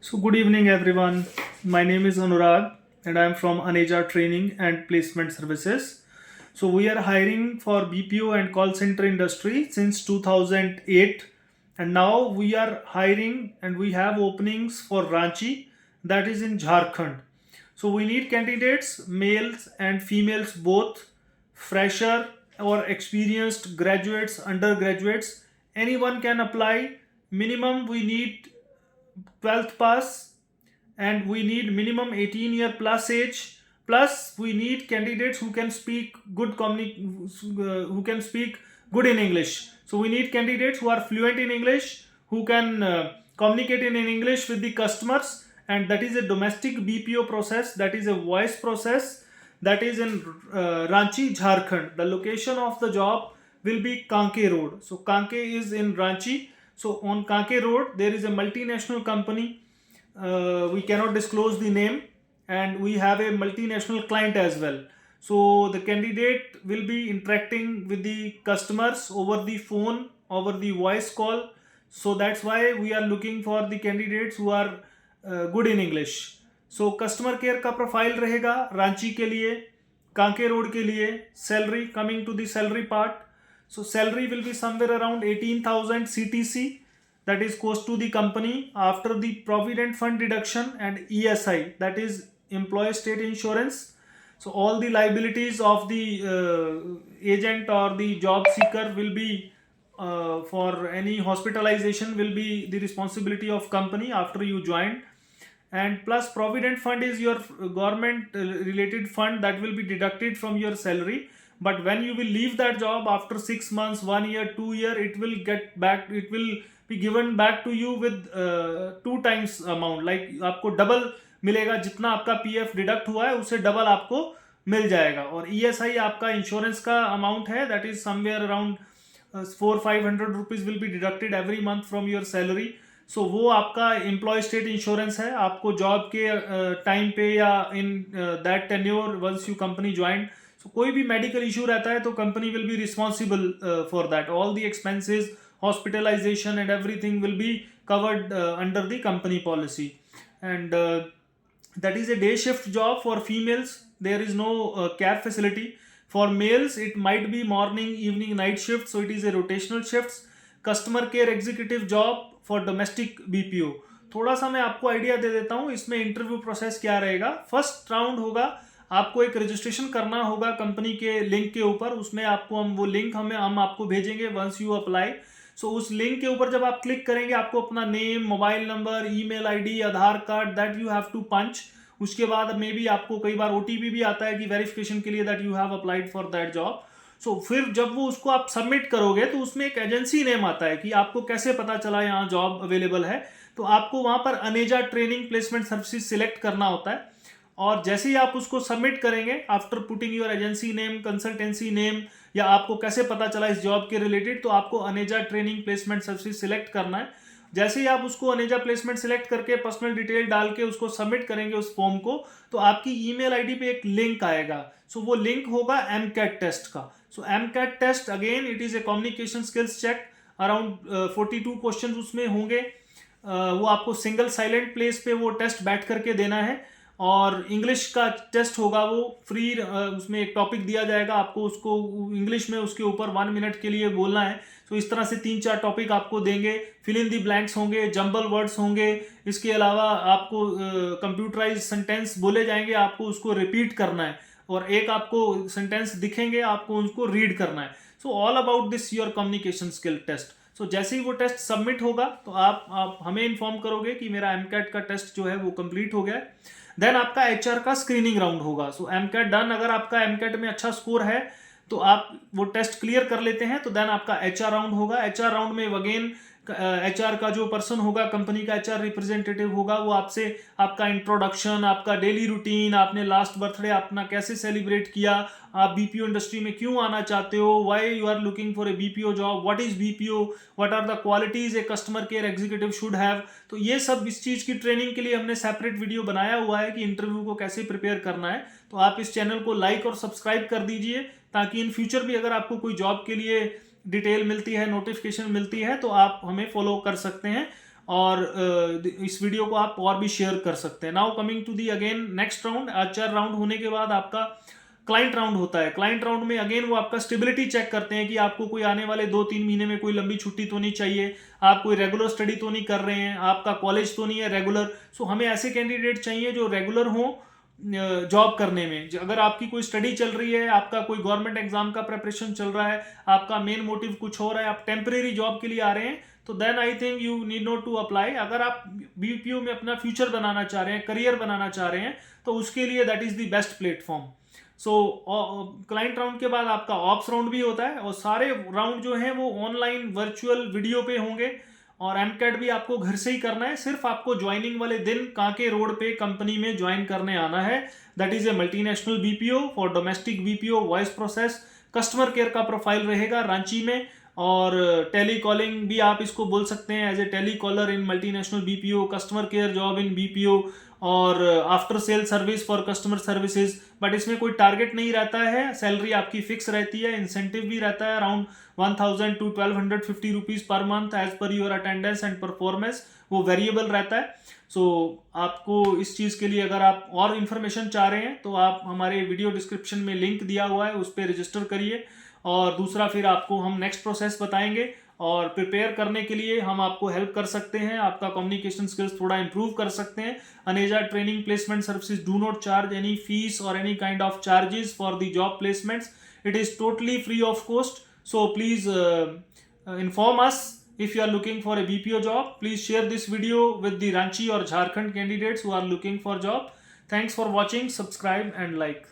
So, good evening, everyone. My name is Anurag, and I am from Aneja Training and Placement Services. So, we are hiring for BPO and call center industry since 2008, and now we are hiring and we have openings for Ranchi, that is in Jharkhand. So, we need candidates, males and females both, fresher or experienced graduates, undergraduates. Anyone can apply. Minimum we need 12th pass, and we need minimum 18-year plus age, plus we need candidates who can speak who can speak good in English. So we need candidates who are fluent in English, who can communicate in English with the customers, and that is a domestic BPO process, that is a voice process, that is in Ranchi, Jharkhand. The location of the job will be Kanke Road. So Kanke is in Ranchi. So on Kanke Road, there is a multinational company. We cannot disclose the name, and we have a multinational client as well. So the candidate will be interacting with the customers over the phone, over the voice call. So that's why we are looking for the candidates who are good in English. So customer care का profile रहेगा रांची के लिए, Kanke road के लिए. Salary, coming to the salary part, so salary will be somewhere around 18,000 CTC, that is cost to the company after the provident fund deduction and ESI, that is employee state insurance. So all the liabilities of the agent or the job seeker will be for any hospitalization will be the responsibility of company after you join. And plus provident fund is your government related fund that will be deducted from your salary, but when you will leave that job after 6 months, 1 year, 2 year, it will get back, it will be given back to you with 2 times amount, like आपको double मिलेगा, जितना आपका PF deduct हुआ है उससे double आपको मिल जाएगा. और ESI आपका इंश्योरेंस का अमाउंट है, that is somewhere around 400-500 rupees will be deducted every month from your salary. So वो आपका एम्प्लॉय स्टेट इंश्योरेंस है. आपको जॉब के टाइम पे या in that tenure once you company join, so कोई भी मेडिकल इशू रहता है तो company will be responsible for that. All the expenses, hospitalization and everything will be covered under the company policy. And that is a day shift job for females. There is no cab facility. For males it might be morning, evening, night shift, so it is a rotational shifts. Customer care executive job for domestic BPO. थोड़ा सा मैं आपको idea दे देता हूँ इसमें interview process क्या रहेगा. First round होगा, आपको एक रजिस्ट्रेशन करना होगा कंपनी के लिंक के ऊपर. उसमें आपको हम वो लिंक हम आपको भेजेंगे वंस यू अप्लाई. सो उस लिंक के ऊपर जब आप क्लिक करेंगे, आपको अपना name, mobile number, email ID, Aadhaar card, that you have to punch. उसके बाद मे बी आपको कई बार OTP भी आता है कि वेरिफिकेशन के लिए that you have applied for that job. So फिर जब वो उसको आप सबमिट करोगे तो उसमें एक एजेंसी नेम आता है कि आपको कैसे पता चला यहाँ जॉब अवेलेबल है. तो आपको वहाँ पर Aneja training placement services select करना होता है. और जैसे ही आप उसको सबमिट करेंगे, after putting your agency name, consultancy name, या आपको कैसे पता चला इस जॉब के रिलेटेड, तो आपको Aneja training placement services select करना है. जैसे ही आप उसको अनेजा प्लेसमेंट सिलेक्ट करके पर्सनल डिटेल डाल के उसको सबमिट करेंगे उस फॉर्म को, तो आपकी ईमेल आईडी पे एक लिंक आएगा. सो वो लिंक होगा MCAT टेस्ट का. So MCAT test again it is a communication skills check. Around 42 question उसमें होंगे. वो आपको सिंगल साइलेंट प्लेस पे वो टेस्ट बैठ करके देना है. और इंग्लिश का टेस्ट होगा वो फ्री. उसमें एक टॉपिक दिया जाएगा, आपको उसको इंग्लिश में उसके ऊपर 1 मिनट के लिए बोलना है. तो इस तरह से 3-4 टॉपिक आपको देंगे. फिल इन दी ब्लैंक्स होंगे, जंबल वर्ड्स होंगे. इसके अलावा आपको कंप्यूटराइज सेंटेंस बोले जाएंगे, आपको उसको रिपीट करना है. और एक आपको सेंटेंस दिखेंगे, आपको उनको रीड करना है. So all about this your communication skill test. So जैसे ही वो टेस्ट सबमिट होगा तो आप हमें इन्फॉर्म करोगे कि मेरा MCAT का टेस्ट जो है वो कंप्लीट हो गया है. देन आपका HR का स्क्रीनिंग राउंड होगा. सो MCAT डन. अगर आपका MCAT में अच्छा स्कोर है तो आप वो टेस्ट क्लियर कर लेते हैं, तो देन आपका HR राउंड होगा. HR राउंड में अगेन HR का जो पर्सन होगा, कंपनी का HR रिप्रेजेंटेटिव होगा, वो आपसे आपका इंट्रोडक्शन, आपका डेली रूटीन, आपने लास्ट बर्थडे अपना कैसे सेलिब्रेट किया, आप BPO इंडस्ट्री में क्यों आना चाहते हो, why you are looking for a BPO job, what is BPO, what are the qualities a customer care executive should have. तो ये सब इस चीज़ की ट्रेनिंग के लिए हमने सेपरेट वीडियो बनाया हुआ है कि इंटरव्यू को कैसे प्रिपेयर करना है. तो आप इस चैनल को लाइक और सब्सक्राइब कर दीजिए, ताकि इन फ्यूचर भी अगर आपको कोई जॉब के लिए डिटेल मिलती है, नोटिफिकेशन मिलती है, तो आप हमें फॉलो कर सकते हैं. और इस वीडियो को आप और भी शेयर कर सकते हैं. Now coming to the again next round. HR round होने के बाद आपका क्लाइंट राउंड होता है. क्लाइंट राउंड में अगेन वो आपका स्टेबिलिटी चेक करते हैं कि आपको कोई आने वाले 2-3 महीने में कोई लंबी छुट्टी तो नहीं चाहिए, आप कोई रेगुलर स्टडी तो नहीं कर रहे हैं, आपका कॉलेज तो नहीं है रेगुलर. सो हमें ऐसे कैंडिडेट चाहिए जो रेगुलर हो जॉब करने में. अगर आपकी कोई स्टडी चल रही है, आपका कोई गवर्नमेंट एग्जाम का प्रिपरेशन चल रहा है, आपका मेन मोटिव कुछ हो रहा है, आप टेम्परेरी जॉब के लिए आ रहे हैं, तो then I think you need not to apply. अगर आप बीपीओ में अपना फ्यूचर बनाना चाह रहे हैं, करियर बनाना चाह रहे हैं, तो उसके लिए that is the best platform. So client round के बाद आपका ऑप्स राउंड भी होता है, और सारे राउंड जो हैं वो ऑनलाइन वर्चुअल वीडियो पे होंगे. और एमकैट भी आपको घर से ही करना है. सिर्फ आपको ज्वाइनिंग वाले दिन कांके रोड पे कंपनी में ज्वाइन करने आना है. That is a multinational BPO for domestic BPO voice process. Customer care का प्रोफाइल रहेगा रांची में, और टेली कॉलिंग भी आप इसको बोल सकते हैं as a telecaller in multinational BPO, customer care job in BPO, और after sale service for customer services. But इसमें कोई टारगेट नहीं रहता है, सैलरी आपकी फिक्स रहती है. इंसेंटिव भी रहता है around 1000 to 1250 rupees per month as per your attendance and performance. वो वेरिएबल रहता है. सो आपको इस चीज़ के लिए अगर आप और इन्फॉर्मेशन चाह रहे हैं तो आप हमारे वीडियो डिस्क्रिप्शन में लिंक दिया हुआ है, उस पर रजिस्टर करिए. और दूसरा फिर आपको हम नेक्स्ट प्रोसेस बताएंगे, और प्रिपेयर करने के लिए हम आपको हेल्प कर सकते हैं, आपका कम्युनिकेशन स्किल्स थोड़ा इंप्रूव कर सकते हैं. Aneja training placement services do not charge any fees और any kind of charges for the job placements. It is totally free of cost. So please inform us if you are looking for a BPO job. Please share this video with the Ranchi or Jharkhand candidates who are looking for job. Thanks for watching. Subscribe and like.